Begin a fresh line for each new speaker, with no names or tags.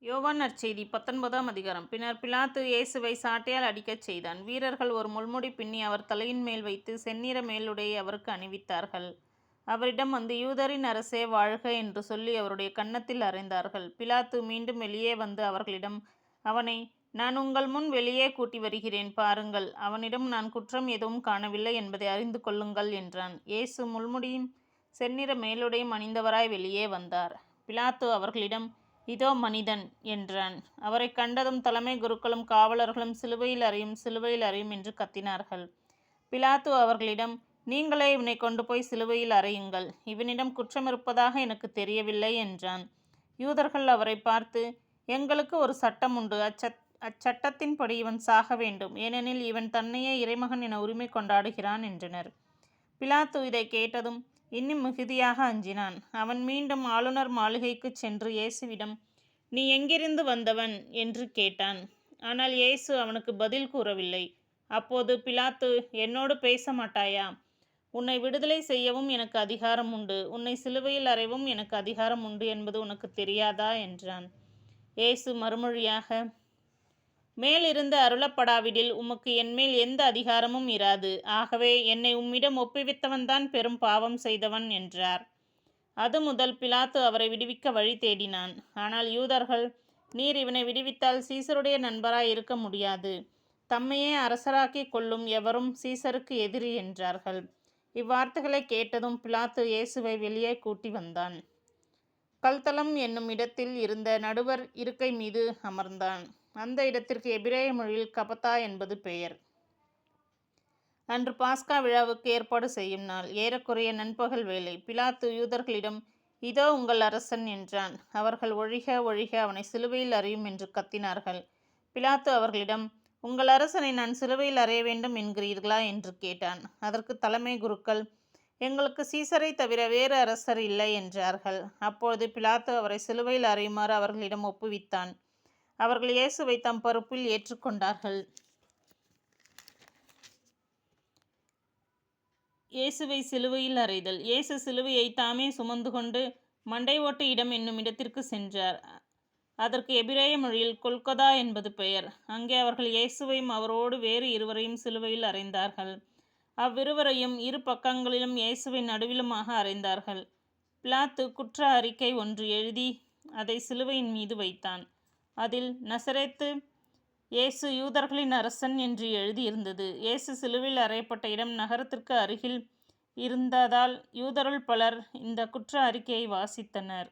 யோவான் நற்செய்தி 19ஆம் அதிகாரம். பின்னர் பிலாத்து இயேசுவை சாட்டையால் அடிக்கச் செய்தான். வீரர்கள் ஒரு முள்முடி பின்னி அவர் தலையின் மேல் வைத்து செந்நிற மேலுடையை அவருக்கு அணிவித்தார்கள். அவரிடம் வந்து, யூதரின் அரசே வாழ்க என்று சொல்லி அவருடைய கன்னத்தில் அறைந்தார்கள். பிலாத்து மீண்டும் வெளியே வந்து அவர்களிடம், அவனை நான் உங்கள் முன் வெளியே கூட்டி வருகிறேன், பாருங்கள். அவனிடம் நான் குற்றம் எதுவும் காணவில்லை என்பதை அறிந்து கொள்ளுங்கள் என்றான். இயேசு முள்முடியும் செந்நிற மேலுடையும் அணிந்தவராய் வெளியே வந்தார். பிலாத்து அவர்களிடம், இதோ மனிதன் என்றான். அவரைக் கண்டதும் தலைமை குருக்களும் காவலர்களும், சிலுவையில் அறையும், சிலுவையில் அறையும் என்று கத்தினார்கள். பிலாத்து அவர்களிடம், நீங்களே இவனை கொண்டு போய் சிலுவையில் அறையுங்கள், இவனிடம் குற்றம் இருப்பதாக எனக்கு தெரியவில்லை என்றான். யூதர்கள் அவரை பார்த்து, எங்களுக்கு ஒரு சட்டம் உண்டு, அச்சட்டத்தின்படி இவன் சாக வேண்டும், ஏனெனில் இவன் தன்னையே இறைமகன் என உரிமை கொண்டாடுகிறான் என்றனர். பிலாத்து இதை கேட்டதும் இன்னும் மிகுதியாக அஞ்சினான். அவன் மீண்டும் ஆளுநர் மாளிகைக்குச் சென்று இயேசுவிடம், நீ எங்கிருந்து வந்தவன் என்று கேட்டான். ஆனால் இயேசு அவனுக்கு பதில் கூறவில்லை. அப்போது பிலாத்து, என்னோடு பேச மாட்டாயா? உன்னை விடுதலை செய்யவும் எனக்கு அதிகாரம் உண்டு, உன்னை சிலுவையில் அறையவும் எனக்கு அதிகாரம் உண்டு என்பது உனக்கு தெரியாதா என்றான். இயேசு மறுமொழியாக, மேலிருந்து அருளப்படாவிடில் உமக்கு என்மேல் எந்த அதிகாரமும் இராது. ஆகவே என்னை உம்மிடம் ஒப்புவித்தவன்தான் பெரும் பாவம் செய்தவன் என்றார். அது முதல் பிலாத்து அவரை விடுவிக்க வழி தேடினான். ஆனால் யூதர்கள், நீர் இவனை விடுவித்தால் சீசருடைய நண்பராய் இருக்க முடியாது, தம்மையே அரசராக்கிக் கொள்ளும் எவரும் சீசருக்கு எதிரி என்றார்கள். இவ்வார்த்தைகளை கேட்டதும் பிலாத்து இயேசுவை வெளியே கூட்டி வந்தான். கல்தலம் என்னும் இடத்தில் இருந்த நடுவர் இருக்கை மீது அமர்ந்தான். அந்த இடத்திற்கு எபிரேய மொழியில் கபத்தா என்பது பெயர். அன்று பாஸ்கா விழாவுக்கு ஏற்பாடு செய்யும் நாள். ஏறக்குறைய நண்பகல் வேளை. பிலாத்து யூதர்களிடம், இதோ உங்கள் அரசன் என்றான். அவர்கள், ஒழிக ஒழிக, அவனை சிலுவையில் அறையும் என்று கத்தினார்கள். பிலாத்து அவர்களிடம், உங்கள் அரசனை நான் சிலுவையில் அறைய வேண்டும் என்கிறீர்களா என்று கேட்டான். அதற்கு தலைமை குருக்கள், எங்களுக்கு சீசரை தவிர வேறு அரசர் இல்லை என்றார்கள். அப்பொழுது பிலாத்து அவரை சிலுவையில் அறையுமாறு அவர்களிடம் ஒப்புவித்தான். அவர்கள் இயேசுவை தம் பொறுப்பில் ஏற்றுக்கொண்டார்கள். இயேசுவை சிலுவையில் அறைதல். இயேசு சிலுவையை தாமே சுமந்து கொண்டு மண்டை ஓட்டு இடம் என்னும் இடத்திற்கு சென்றார். அதற்கு எபிரேய மொழியில் கொல்கொதா என்பது பெயர். அங்கே அவர்கள் இயேசுவையும் அவரோடு வேறு இருவரையும் சிலுவையில் அறைந்தார்கள். அவ்விருவரையும் இரு பக்கங்களிலும் இயேசுவை நடுவிலுமாக அறைந்தார்கள். பிலாத்து குற்ற அறிக்கை ஒன்று எழுதி அதை சிலுவையின் மீது வைத்தான். அதில் நசரேத்து இயேசு யூதர்களின் அரசன் என்று எழுதியிருந்தது. இயேசு சிலுவையில் அறையப்பட்ட இடம் நகரத்திற்கு அருகில் இருந்ததால் யூதருள் பலர் இந்த குற்ற அறிக்கையை வாசித்தனர்.